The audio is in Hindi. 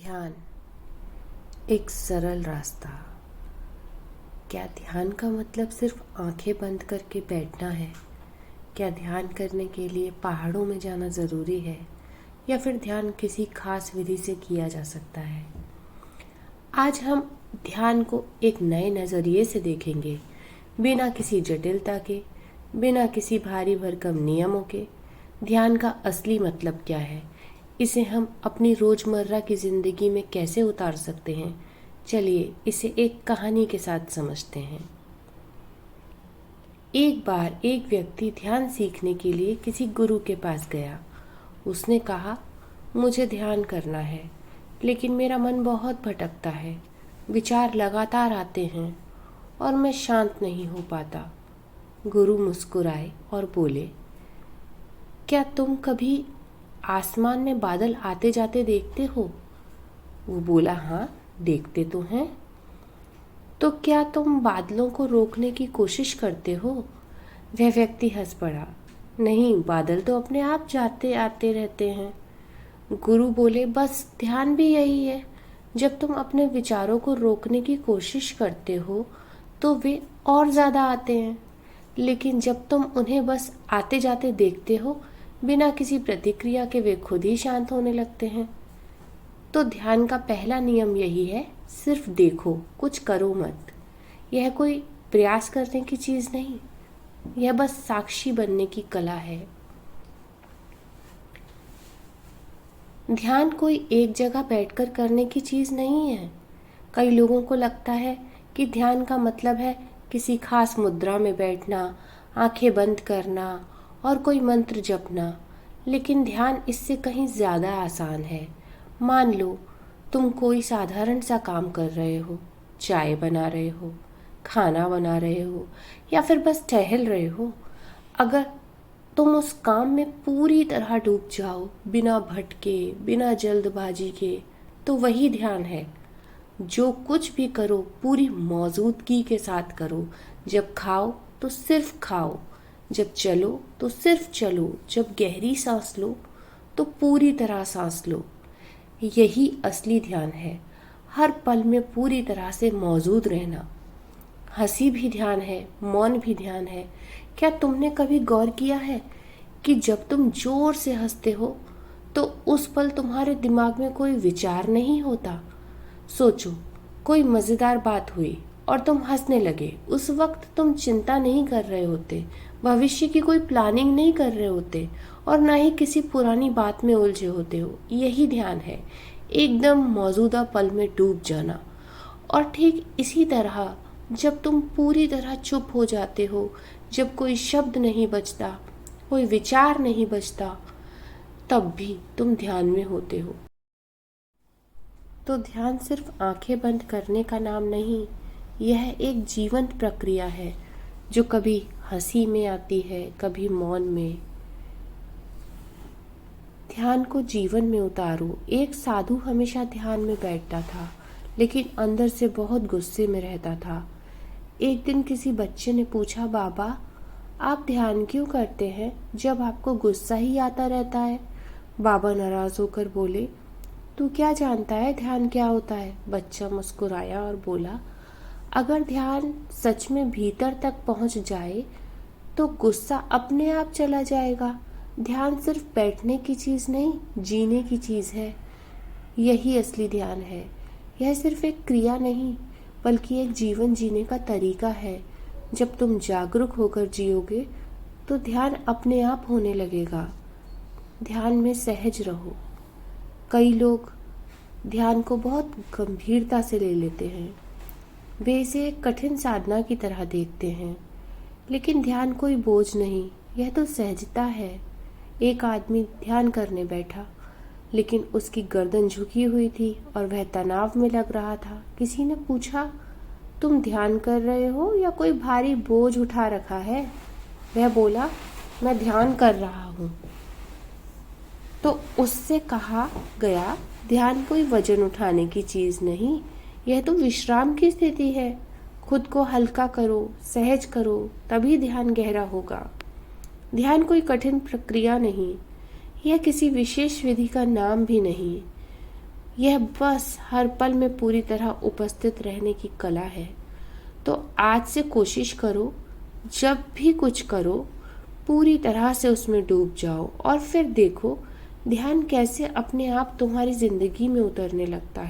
ध्यान एक सरल रास्ता। क्या ध्यान का मतलब सिर्फ आंखें बंद करके बैठना है? क्या ध्यान करने के लिए पहाड़ों में जाना ज़रूरी है या फिर ध्यान किसी खास विधि से किया जा सकता है? आज हम ध्यान को एक नए नज़रिए से देखेंगे, बिना किसी जटिलता के, बिना किसी भारी भरकम नियमों के। ध्यान का असली मतलब क्या है? इसे हम अपनी रोज़मर्रा की ज़िंदगी में कैसे उतार सकते हैं? चलिए इसे एक कहानी के साथ समझते हैं। एक बार एक व्यक्ति ध्यान सीखने के लिए किसी गुरु के पास गया। उसने कहा, मुझे ध्यान करना है, लेकिन मेरा मन बहुत भटकता है। विचार लगातार आते हैं और मैं शांत नहीं हो पाता। गुरु मुस्कुराए और बोले, क्या तुम कभी आसमान में बादल आते जाते देखते हो? वो बोला, हाँ, देखते तो हैं। तो क्या तुम बादलों को रोकने की कोशिश करते हो? वह व्यक्ति हंस पड़ा, नहीं, बादल तो अपने आप जाते आते रहते हैं। गुरु बोले, बस ध्यान भी यही है। जब तुम अपने विचारों को रोकने की कोशिश करते हो तो वे और ज़्यादा आते हैं, लेकिन जब तुम उन्हें बस आते जाते देखते हो, बिना किसी प्रतिक्रिया के, वे खुद ही शांत होने लगते हैं। तो ध्यान का पहला नियम यही है, सिर्फ देखो, कुछ करो मत। यह कोई प्रयास करने की चीज़ नहीं, यह बस साक्षी बनने की कला है। ध्यान कोई एक जगह बैठकर करने की चीज़ नहीं है। कई लोगों को लगता है कि ध्यान का मतलब है किसी खास मुद्रा में बैठना, आंखें बंद करना और कोई मंत्र जपना, लेकिन ध्यान इससे कहीं ज़्यादा आसान है। मान लो तुम कोई साधारण सा काम कर रहे हो, चाय बना रहे हो, खाना बना रहे हो या फिर बस टहल रहे हो। अगर तुम उस काम में पूरी तरह डूब जाओ, बिना भटके, बिना जल्दबाजी के, तो वही ध्यान है। जो कुछ भी करो पूरी मौजूदगी के साथ करो। जब खाओ तो सिर्फ खाओ, जब चलो तो सिर्फ चलो, जब गहरी सांस लो तो पूरी तरह सांस लो। यही असली ध्यान है, हर पल में पूरी तरह से मौजूद रहना। हंसी भी ध्यान है, मौन भी ध्यान है। क्या तुमने कभी गौर किया है कि जब तुम जोर से हंसते हो तो उस पल तुम्हारे दिमाग में कोई विचार नहीं होता? सोचो, कोई मज़ेदार बात हुई और तुम हंसने लगे। उस वक्त तुम चिंता नहीं कर रहे होते, भविष्य की कोई प्लानिंग नहीं कर रहे होते और ना ही किसी पुरानी बात में उलझे होते हो। यही ध्यान है, एकदम मौजूदा पल में डूब जाना। और ठीक इसी तरह जब तुम पूरी तरह चुप हो जाते हो, जब कोई शब्द नहीं बचता, कोई विचार नहीं बचता, तब भी तुम ध्यान में होते हो। तो ध्यान सिर्फ आंखें बंद करने का नाम नहीं, यह एक जीवंत प्रक्रिया है जो कभी हंसी में आती है, कभी मौन में। ध्यान को जीवन में उतारो। एक साधु हमेशा ध्यान में बैठता था, लेकिन अंदर से बहुत गुस्से में रहता था। एक दिन किसी बच्चे ने पूछा, बाबा, आप ध्यान क्यों करते हैं जब आपको गुस्सा ही आता रहता है? बाबा नाराज होकर बोले, तू क्या जानता है ध्यान क्या होता है? बच्चा मुस्कुराया और बोला, अगर ध्यान सच में भीतर तक पहुंच जाए तो गुस्सा अपने आप चला जाएगा। ध्यान सिर्फ बैठने की चीज़ नहीं, जीने की चीज़ है। यही असली ध्यान है। यह सिर्फ एक क्रिया नहीं, बल्कि एक जीवन जीने का तरीका है। जब तुम जागरूक होकर जियोगे तो ध्यान अपने आप होने लगेगा। ध्यान में सहज रहो। कई लोग ध्यान को बहुत गंभीरता से ले लेते हैं, वे इसे एक कठिन साधना की तरह देखते हैं, लेकिन ध्यान कोई बोझ नहीं, यह तो सहजता है। एक आदमी ध्यान करने बैठा, लेकिन उसकी गर्दन झुकी हुई थी और वह तनाव में लग रहा था। किसी ने पूछा, तुम ध्यान कर रहे हो या कोई भारी बोझ उठा रखा है? वह बोला, मैं ध्यान कर रहा हूँ। तो उससे कहा गया, ध्यान कोई वजन उठाने की चीज़ नहीं, यह तो विश्राम की स्थिति है। खुद को हल्का करो, सहज करो, तभी ध्यान गहरा होगा। ध्यान कोई कठिन प्रक्रिया नहीं, यह किसी विशेष विधि का नाम भी नहीं। यह बस हर पल में पूरी तरह उपस्थित रहने की कला है। तो आज से कोशिश करो, जब भी कुछ करो पूरी तरह से उसमें डूब जाओ और फिर देखो ध्यान कैसे अपने आप तुम्हारी जिंदगी में उतरने लगता है।